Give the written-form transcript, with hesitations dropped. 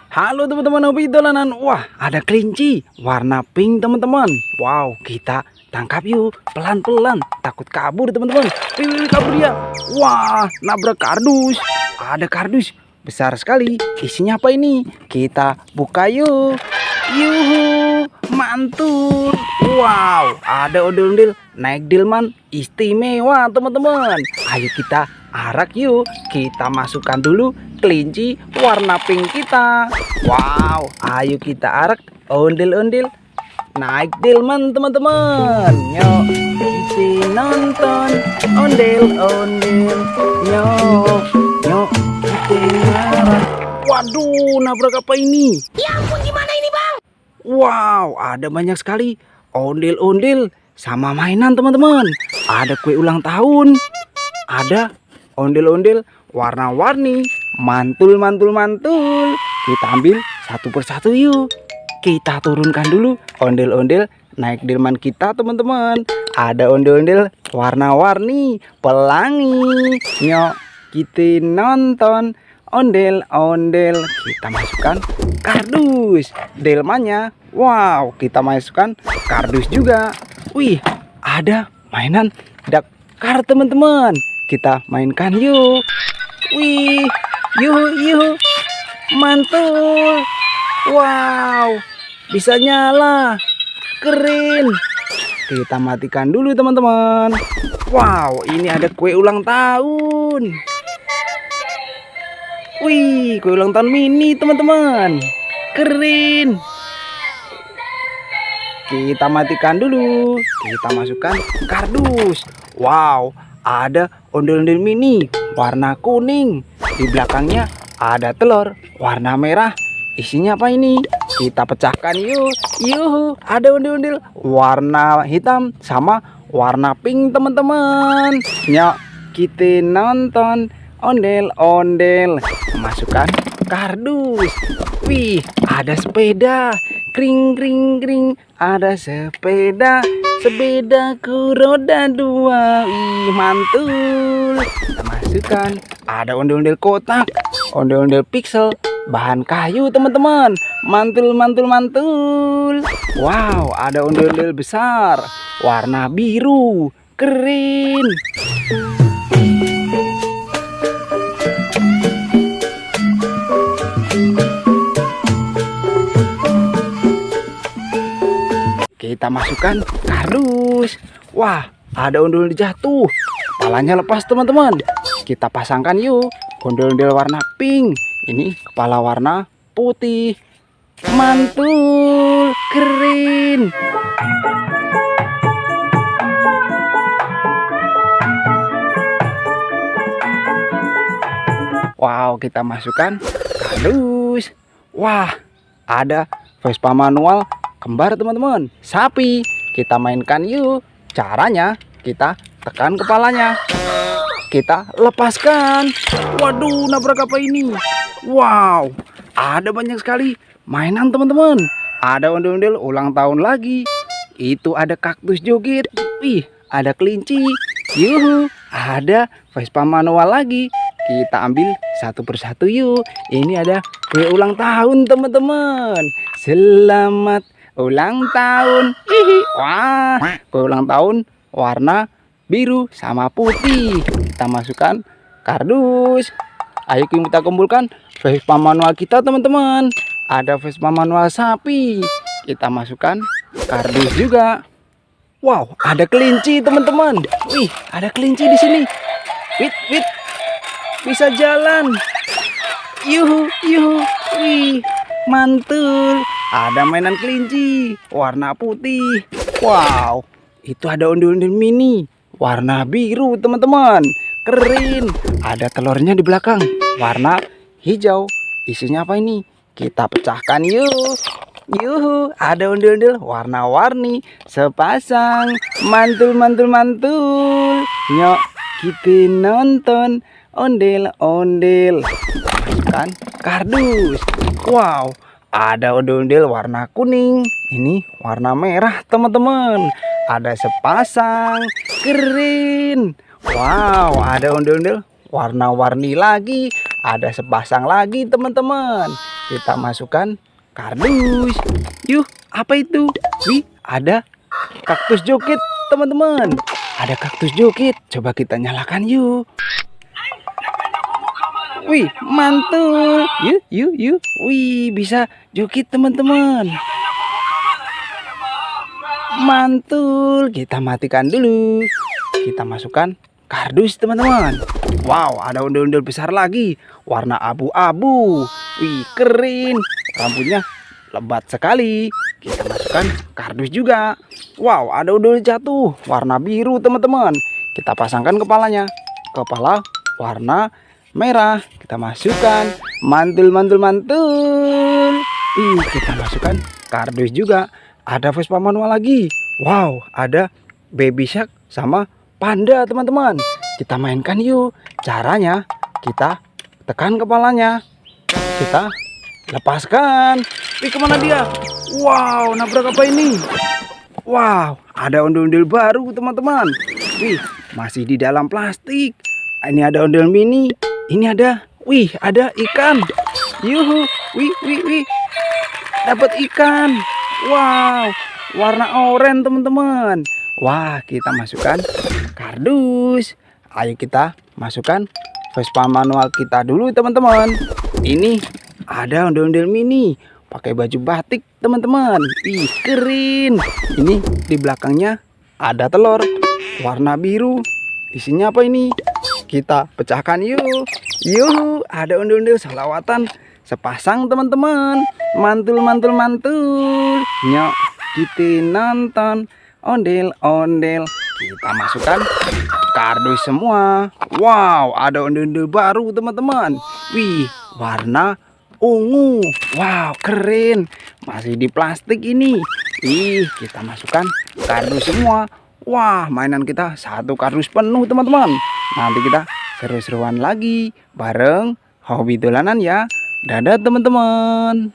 Halo teman-teman hobi dolanan. Wah, ada kelinci warna pink teman-teman. Wow, kita tangkap yuk pelan-pelan. Takut kabur teman-teman. Wih, kabur dia. Wah, nabrak kardus. Ada kardus besar sekali. Isinya apa ini? Kita buka yuk. Yuhu, mantul. Wow, ada ondel-ondel naik delman istimewa teman-teman. Ayo kita arak yuk. Kita masukkan dulu kelinci warna pink kita. Wow, ayo kita arak ondel-ondel naik delman teman-teman. Yuk kita nonton ondel-ondel. Yuk kita arak. Waduh, nabrak apa ini? Ya ampun, gimana ini bang? Wow, ada banyak sekali ondel-ondel sama mainan teman-teman. Ada kue ulang tahun. Ada ondel-ondel warna-warni. Mantul. Kita ambil satu persatu yuk. Kita turunkan dulu ondel-ondel naik delman kita teman-teman. Ada ondel-ondel warna-warni pelangi. Yuk kita nonton ondel-ondel. Kita masukkan kardus delmannya. Wow, kita masukkan kardus juga. Wih, ada mainan dakar teman-teman. Kita mainkan yuk. Wih, yuhu, mantul. Wow, bisa nyala. Keren. Kita matikan dulu teman-teman. Wow, ini ada kue ulang tahun. Wih, kue ulang tahun mini teman-teman. Keren. Kita matikan dulu. Kita masukkan kardus. Wow, ada ondel-ondel mini warna kuning. Di belakangnya ada telur warna merah. Isinya apa ini? Kita pecahkan yuk. Yuhu, ada ondel-ondel warna hitam sama warna pink teman-teman. Yuk kita nonton ondel-ondel. Masukkan kardus. Wih, ada sepeda. Kring. Ada sepedaku roda dua. Wih, mantul. Kita masukkan. Ada ondel-ondel kotak, ondel-ondel pixel, bahan kayu teman-teman. Mantul. Wow, ada ondel-ondel besar warna biru. Keren. Kita masukkan kardus. Wah, ada ondel-ondel jatuh. Kepalanya lepas teman-teman. Kita pasangkan yuk ondel-ondel warna pink. Ini kepala warna putih. Mantul. Keren. Wow, kita masukkan kardus. Wah, ada Vespa manual kembar teman-teman, sapi. Kita mainkan yuk. Caranya kita tekan kepalanya, kita lepaskan. Waduh, nabrak apa ini? Wow, ada banyak sekali mainan teman-teman. Ada ondel-ondel ulang tahun lagi. Itu ada kaktus joget. Wih, ada kelinci. Yuhu, ada Vespa manual lagi. Kita ambil satu persatu yuk. Ini ada kue ulang tahun teman-teman. Selamat ulang tahun. Hihi. Wah, kue ulang tahun warna biru sama putih. Kita masukkan kardus. Ayo kita kumpulkan Vespa manual kita teman-teman. Ada Vespa manual sapi. Kita masukkan kardus juga. Wow, ada kelinci teman-teman. Wih, ada kelinci di sini. Wit. Bisa jalan. Yuhu. Wih, mantul. Ada mainan kelinci warna putih. Wow, itu ada ondel-ondel mini warna biru teman-teman. Keren. Ada telurnya di belakang warna hijau. Isinya apa ini? Kita pecahkan yuk. Yuhu, ada ondel-ondel warna-warni sepasang. Mantul. Yuk kita nonton ondel-ondel. Masukkan kardus. Wow, ada ondel-ondel warna kuning. Ini warna merah teman-teman. Ada sepasang. Keren. Wow, ada ondel-ondel warna-warni lagi. ada sepasang lagi teman-teman. Kita masukkan kardus. Yuh, apa itu? Wih, ada kaktus joget teman-teman. Ada kaktus joget. Coba kita nyalakan yuk. Wih, mantul. Yuk. Wih, bisa joget teman-teman. Mantul. Kita matikan dulu. Kita masukkan kardus teman-teman. Wow, ada ondel-ondel besar lagi. Warna abu-abu. Wih, keren. Rambutnya lebat sekali. Kita masukkan kardus juga. Wow, ada ondel jatuh. Warna biru teman-teman. Kita pasangkan kepalanya. Kepala warna merah. Kita masukkan. Mantul. Kita masukkan kardus juga. Ada Vespa manual lagi. Wow, ada Baby Shark sama panda teman-teman. Kita mainkan yuk. Caranya kita tekan kepalanya. Kita lepaskan. Wih, kemana dia? Wow, nabrak apa ini? Wow, ada ondel-ondel baru teman-teman. Wih, masih di dalam plastik. Ini ada ondel mini. Ini ada. Wih, ada ikan. Yuhu. Wih. Dapat ikan. Wow, warna oranye teman-teman. Wah, kita masukkan kardus. Ayo kita masukkan Vespa manual kita dulu teman-teman. Ini ada ondel-ondel mini pakai baju batik teman-teman. Ih, keren. Ini di belakangnya ada telur warna biru. Isinya apa ini? Kita pecahkan yuk. Ada ondel-ondel salawatan sepasang teman-teman. Mantul. Nyok, kita nonton ondel-ondel. Kita masukkan kardus semua. Wow, ada ondel-ondel baru teman-teman. Wih, warna ungu. Wow, keren. Masih di plastik ini. Wih, kita masukkan kardus semua. Wah, mainan kita satu kardus penuh teman-teman. Nanti kita seru-seruan lagi bareng Hobi Dolanan ya. Dadah teman-teman.